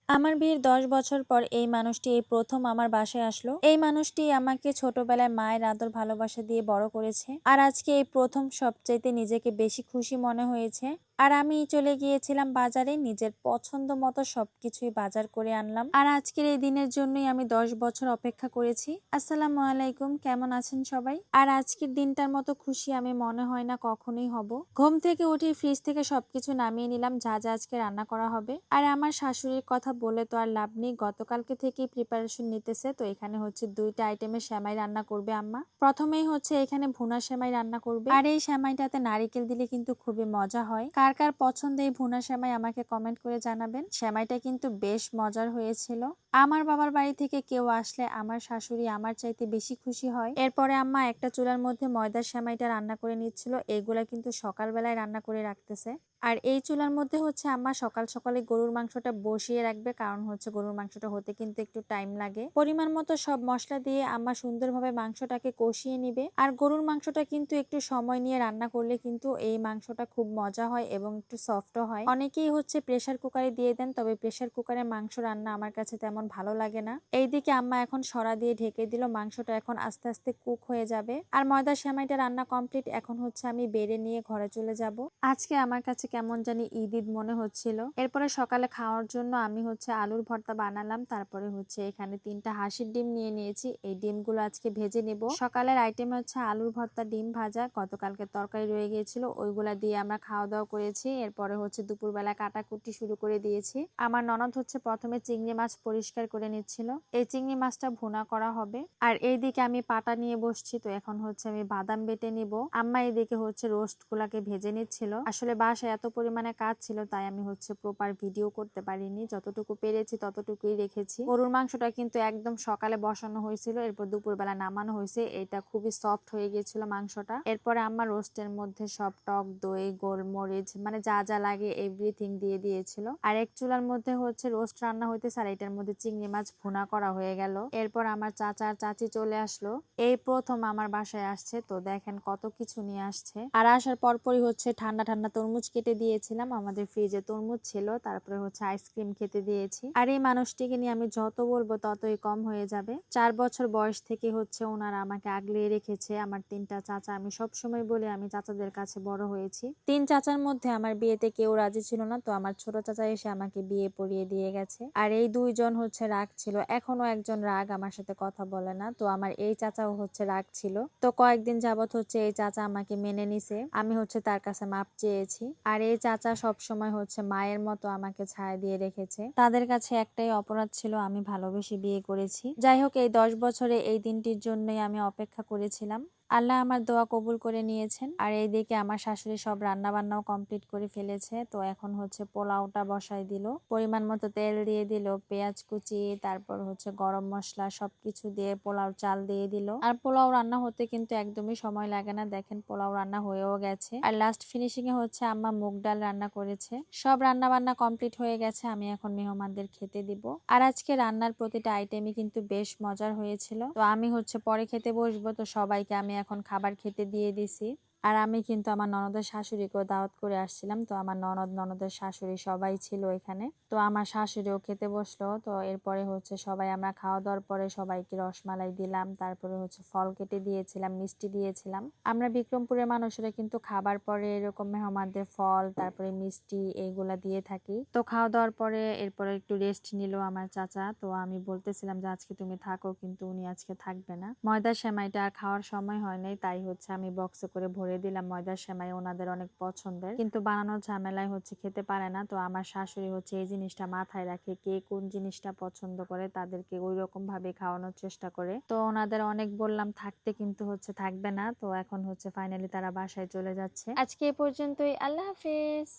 আমার বিয়ের ১০ বছর পর এই মানুষটি এই প্রথম আমার বাসায় আসলো। এই মানুষটি আমাকে ছোটবেলায় মায়ের আদর ভালোবাসা দিয়ে বড় করেছে। আর আজকে এই প্রথম সবচাইতে নিজেকে বেশি খুশি মনে হয়েছে। আর আমি চলে গিয়েছিলাম বাজারে, নিজের পছন্দ মতো সবকিছুই বাজার করে আনলাম। আর আজকের এই দিনের জন্যই আমি ১০ বছর অপেক্ষা করেছি। আসসালামু আলাইকুম, কেমন আছেন সবাই? আর আজকের দিনটার মতো খুশি আমি মনে হয় না কখনোই হব। ঘুম থেকে উঠে ফ্রিজ থেকে সবকিছু নামিয়ে নিলাম, যা যা আজকে রান্না করা হবে। আর আমার শাশুড়ির কথা বলে তো আর লাভ নেই, গতকালকে থেকেই প্রিপারেশন নিতেছে। তো এখানে হচ্ছে 2টা আইটেমের সেমাই রান্না করবে আম্মা। প্রথমেই হচ্ছে এখানে ভুনা সেমাই রান্না করবে। আর এই সেমাইটাতে নারিকেল দিলে কিন্তু খুবই মজা হয়। কার কার পছন্দ এই ভুনা সেমাই আমাকে কমেন্ট করে জানাবেন। সেমাইটা কিন্তু বেশ মজার হয়েছিল। আমার বাবার বাড়ি থেকে কেউ আসলে আমার শাশুড়ি আমার চাইতে বেশি খুশি হয়। এরপরে আম্মা একটা চুলার মধ্যে ময়দার সেমাইটা রান্না করে নিচ্ছিল। এগুলা কিন্তু সকালবেলায় রান্না করে রাখতেছে। আর এই চুলার মধ্যে হচ্ছে আম্মা সকাল সকালে গরুর মাংসটা বসিয়ে রাখবে, কারণ হচ্ছে গরুর মাংসটা হতে কিন্তু একটু টাইম লাগে। পরিমাণ মতো সব মশলা দিয়ে আম্মা সুন্দরভাবে মাংসটাকে কষিয়ে নিবে। আর গরুর মাংসটা কিন্তু একটু সময় নিয়ে রান্না করলে কিন্তু এই মাংসটা খুব মজা হয় এবং একটু সফটও হয়। অনেকেই হচ্ছে প্রেসার কুকারে দিয়ে দেন, তবে প্রেসার কুকারে মাংস রান্না আমার কাছে তেমন ভালো লাগে না। এইদিকে আম্মা এখন সরা দিয়ে ঢেকে দিল, মাংসটা এখন আস্তে আস্তে কুক হয়ে যাবে। আর ময়দার সেমাইটা রান্না কমপ্লিট, এখন হচ্ছে আমি বেড়ে নিয়ে ঘরে চলে যাব। আজকে আমার কাছে কেমন জানি ঈদ ঈদ মনে হচ্ছিল। এরপরে সকালে খাওয়ার জন্য আমি হচ্ছে আলুর ভর্তা বানালাম। তারপরে হচ্ছে এখানে 3টা হাঁসের ডিম নিয়ে নিয়েছি, এই ডিমগুলো আজকে ভেজে নেব। সকালের আইটেম হচ্ছে আলুর ভর্তা, ডিম ভাজা, গতকালকে তরকারি রয়ে গিয়েছিল, ওইগুলা দিয়ে আমরা খাওয়া দাওয়া করেছি। এরপরে হচ্ছে দুপুরবেলা কাটাকুটি শুরু করে দিয়েছি। আমার ননদ হচ্ছে প্রথমে চিংড়ি মাছ পরিষ্কার করে নিচ্ছিল, এই চিংড়ি মাছটা ভুনা করা হবে। আর এইদিকে আমি পাটা নিয়ে বসছি, তো এখন হচ্ছে আমি বাদাম বেটে নিব। আম্মা এইদিকে হচ্ছে রোস্ট গুলাকে ভেজে নিচ্ছিল। আসলে বাসায় এত পরিমাণে কাজ ছিল, তাই আমি হচ্ছে প্রপার ভিডিও করতে পারিনি, যতটুকু পেরেছি ততটুকুই রেখেছি। গরুর মাংসটা কিন্তু একদম সকালে বসানো হয়েছিল, এরপর দুপুরবেলা নামানো হয়েছে। এটা খুবই সফট হয়ে গিয়েছিল মাংসটা। এরপরে আম্মা রোস্টের মধ্যে সব টক দই, গোলমরিচ, মানে যা যা লাগে এভরিথিং দিয়ে দিয়েছিল। আর এক চুলার মধ্যে হচ্ছে রোস্ট রান্না হইতেছে, আর এটার মধ্যে চিংড়ি মাছ ভুনা করা হয়ে গেল। এরপর আমার চাচা আর চাচি চলে আসলো, এই প্রথম আমার বাসায় আসছে। তো দেখেন কত কিছু নিয়ে আসছে। আর আসার পরপরই হচ্ছে ঠান্ডা ঠান্ডা তরমুজ কেটে দিয়েছিলাম, আমাদের ফ্রিজে তরমুজ ছিল। তারপরে হচ্ছে আইসক্রিম খেতে দিয়েছি। আর এই মানুষটিকে নিয়ে আমি যত বলবো ততই কম হয়ে যাবে। 4 বছর বয়স থেকে হচ্ছে ওনারা আমাকে আগলিয়ে রেখেছে। আমার 3টা চাচা, আমি সবসময় বলি আমি চাচাদের কাছে বড় হয়েছি। 3 চাচার মধ্যে আমার বিয়েতে কেউ রাজি ছিল না, তো আমার ছোট চাচা এসে আমাকে বিয়ে পড়িয়ে দিয়ে গেছে। আর এই 2 জন হচ্ছে রাগ ছিল, এখনো একজন রাগ, আমার সাথে কথা বলে না। তো আমার এই চাচাও হচ্ছে রাগ ছিল। তো কয়েকদিন যাবত হচ্ছে এই চাচা আমাকে মেনে নিছে, আমি হচ্ছে তার কাছে মাপ চেয়েছি। আর এই চাচা সব সময় হচ্ছে মায়ের মতো আমাকে ছায়া দিয়ে রেখেছে। তাদের কাছে একটাই অপরাধ ছিল, আমি ভালোবেসে বিয়ে করেছি। যাই হোক, এই 10 বছরে এই দিনটির জন্যই আমি অপেক্ষা করেছিলাম। আল্লাহ আমার দোয়া কবুল করে নিয়েছেন। আর এইদিকে আমার শাশুড়ি সব রান্না বান্নাও কমপ্লিট করে ফেলেছে। তো এখন হচ্ছে পোলাওটা বসাই দিল, পরিমাণ মতো তেল দিয়ে দিল, পেঁয়াজ কুচি, তারপর হচ্ছে গরম মশলা সবকিছু দিয়ে পোলাও চাল দিয়ে দিল। আর পোলাও রান্না হতে কিন্তু একদমই সময় লাগে না, দেখেন পোলাও রান্না হয়েও গেছে। আর লাস্ট ফিনিশিং এ হচ্ছে আম্মা মুগ ডাল রান্না করেছে। সব রান্না বান্না কমপ্লিট হয়ে গেছে, আমি এখন মেহমানদের খেতে দিব। আর আজকে রান্নার প্রতিটা আইটেমই কিন্তু বেশ মজার হয়েছিল। তো আমি হচ্ছে পরে খেতে বসবো, তো সবাইকে আমি এখন খাবার খেতে দিয়ে দিছি। আর আমি কিন্তু আমার ননদের শাশুড়িকেও দাওয়াত করে আসছিলাম, তো আমার ননদের শাশুড়ি সবাই ছিল এখানে। তো আমার শাশুড়িও খেতে বসলো। তো এরপরে হচ্ছে সবাই আমরা খাওয়া দাওয়ার পরে সবাইকে রসমালাই দিলাম, তারপরে হচ্ছে ফল কেটে দিয়েছিলাম, মিষ্টি দিয়েছিলাম। আমরা বিক্রমপুরের মানুষেরা কিন্তু খাবার পরে এরকম মেহমানদের ফল তারপরে মিষ্টি এইগুলা দিয়ে থাকি। তো খাওয়া দাওয়ার পরে এরপরে একটু রেস্ট নিল আমার চাচা। তো আমি বলতেছিলাম যে আজকে তুমি থাকো, কিন্তু উনি আজকে থাকবে না। ময়দার সেমাইটা আর খাওয়ার সময় হয় নাই, তাই হচ্ছে আমি বক্সে করে ভরে দিলাম। ময়দার সেমাই ওনাদের অনেক পছন্দের, কিন্তু বানানোর ঝামেলায় হচ্ছে খেতে পারে না। তো আমার শাশুড়ি হচ্ছে এই জিনিসটা মাথায় রাখে, কে কোন জিনিসটা পছন্দ করে তাদেরকে ওই রকম ভাবে খাওয়ানোর চেষ্টা করে। তো ওনাদের অনেক বললাম থাকতে, কিন্তু হচ্ছে থাকবে না। তো এখন হচ্ছে ফাইনালি তারা বাসায় চলে যাচ্ছে। আজকে এ পর্যন্তই, আল্লাহ হাফেজ।